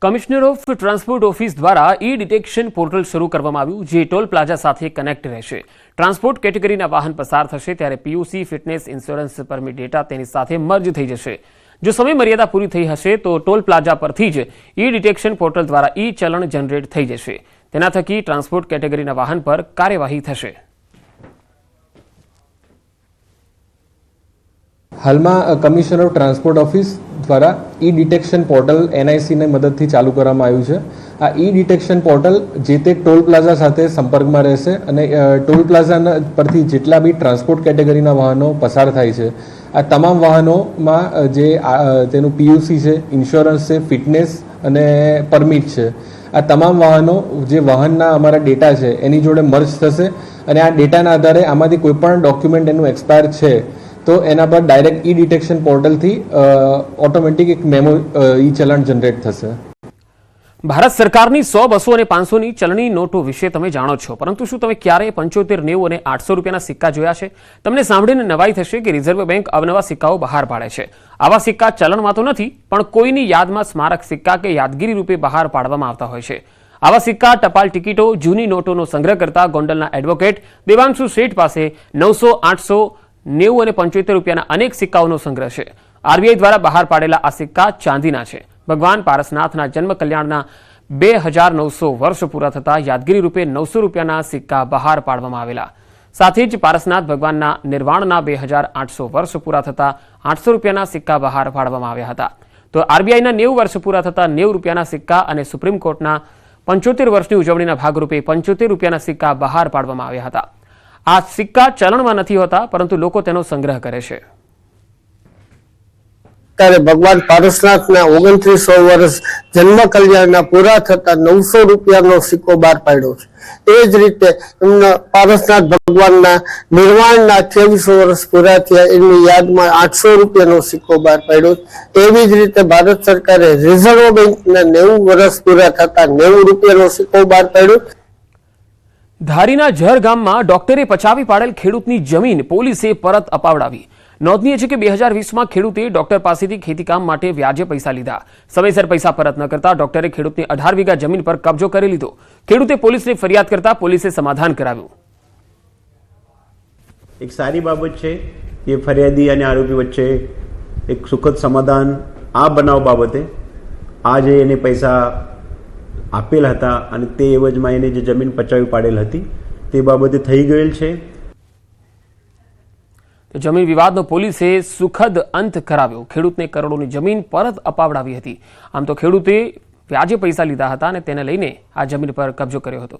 Commissioner of transport office દ્વારા ઈ-ડિટેક્શન portal શરૂ કરવામાં આવ્યું, જે ટોલ પ્લાઝા સાથે કનેક્ટ રહેશે. ટ્રાન્સપોર્ટ કેટેગરીના વાહન પસાર થશે ત્યારે PUC, fitness, insurance permit data તેની સાથે મર્જ થઈ જશે. જો સમય મર્યાદા પૂરી થઈ હશે તો ટોલ પ્લાઝા પરથી જ ઈ-ડિટેક્શન પોર્ટલ દ્વારા ઈ-ચલણ જનરેટ થઈ જશે. તેના થકી ટ્રાન્સપોર્ટ કેટેગરીના વાહન પર કાર્યવાહી થશે. હાલમાં કમિશનર ઓફ ટ્રાન્સપોર્ટ ઓફિસ દ્વારા ઈ-ડિટેક્શન પોર્ટલ NICને મદદથી ચાલુ કરવામાં આવ્યું છે. આ ઈ-ડિટેક્શન પોર્ટલ જે તે ટોલ પ્લાઝા સાથે સંપર્કમાં રહેશે અને ટોલ પ્લાઝા પરથી જેટલા બી ટ્રાન્સપોર્ટ કેટેગરીના વાહનો પસાર થાય છે, આ તમામ વાહનોમાં જે તેનું પીયુસી છે, ઇન્સ્યોરન્સ છે, ફિટનેસ અને પરમિટ છે, આ તમામ વાહનો જે વાહનના અમારા ડેટા છે એની જોડે મર્જ થશે અને આ ડેટાના આધારે આમાંથી કોઈ પણ ડોક્યુમેન્ટ એનું એક્સપાયર છે તો એના પર ડાયરેક્ટ ઈ-ડિટેક્શન પોર્ટલથી ઓટોમેટિક એક મેમો ઈ-ચલણ જનરેટ થશે. ભારત સરકારની 100, 200 અને 500ની ચલણી નોટો વિશે તમે જાણો છો, પરંતુ શું તમે ક્યારેય 75, 90 અને 800 રૂપિયાના સિક્કા જોયા છે? તમને સાંભળીને નવાઈ થશે કે રિઝર્વ બેંક અવનવા સિક્કાઓ બહાર પાડે છે. આવા સિક્કા ચલણમાં તો નથી, પણ કોઈની યાદમાં સ્મારક સિક્કા કે યાદગીરી રૂપે બહાર પાડવામાં આવતા હોય છે. આવા સિક્કા, ટપાલ ટિકિટો, જૂની નોટોનો સંગ્રહ કરતા ગોંડલના એડવોકેટ દેવાંશુ શેઠ પાસે 900, 800, 90 અને 75 રૂપિયાના અનેક સિક્કાઓનો સંગ્રહ છે. RBI દ્વારા બહાર પાડેલા આ સિક્કા ચાંદીના છે. ભગવાન પારસનાથના જન્મ કલ્યાણના 2900 વર્ષ પૂરા થતા યાદગીરી રૂપે 900 રૂપિયાના સિક્કા બહાર પાડવામાં આવેલા. સાથે જ પારસનાથ ભગવાનના નિર્વાણના 2800 વર્ષ પૂરા થતા 800 રૂપિયાના સિક્કા બહાર પાડવામાં આવ્યા હતા. તો RBIના 90 વર્ષ પૂરા થતા 90 રૂપિયાના સિક્કા અને સુપ્રીમ કોર્ટના 75 વર્ષની ઉજવણીના ભાગરૂપે 75 રૂપિયાના સિક્કા બહાર પાડવામાં આવ્યા હતા. આ સિક્કા ચલણમાં નથી હોતા, પરંતુ લોકો તેનો સંગ્રહ કરે છે. ત્યારે ભગવાન પારસનાથના 2900 વર્ષ જન્મ કલ્યાણના પૂરા થતા 900 રૂપિયાનો સિક્કો બહાર પાડ્યો છે. એ જ રીતે એમના પારસનાથ ભગવાનના નિર્વાણના 2800 વર્ષ પૂરા થયા એની યાદમાં 800 રૂપિયાનો સિક્કો બહાર પાડ્યો. એવી જ રીતે ભારત સરકારે રિઝર્વ બેંકના 90 વર્ષ પૂરા થતા 90 રૂપિયાનો સિક્કો બહાર પાડ્યો. ધારીના ઝર ગામમાં ડોક્ટરે પચાવી પાડેલ ખેડૂતની જમીન પોલીસે પરત અપાવડાવી. નોંધનીય છે કે 2020માં ખેડૂતે ડોક્ટર પાસેથી ખેતીકામ માટે વ્યાજે પૈસા લીધા. સમયસર પૈસા પરત ન કરતા ડોક્ટરે ખેડૂતની 18 વીઘા જમીન પર કબજો કરી લીધો. ખેડૂતે પોલીસને ફરિયાદ કરતા પોલીસે સમાધાન કરાવ્યું. એક સારી બાબત છે કે ફરિયાદી અને આરોપી વચ્ચે એક સુખદ સમાધાન આ બનાવ બાબતે આજે એને પૈસા આપેલ હતા અને તે એવજમાં એને જે જમીન પચાવી પાડેલ હતી તે બાબતે થઈ ગયેલ છે. જમીન વિવાદનો પોલીસે સુખદ અંત કરાવ્યો. ખેડૂતને કરોડોની જમીન પરત અપાવડાવી હતી. આમ તો ખેડૂતે વ્યાજે પૈસા લીધા હતા અને તેને લઈને આ જમીન પર કબજો કર્યો હતો.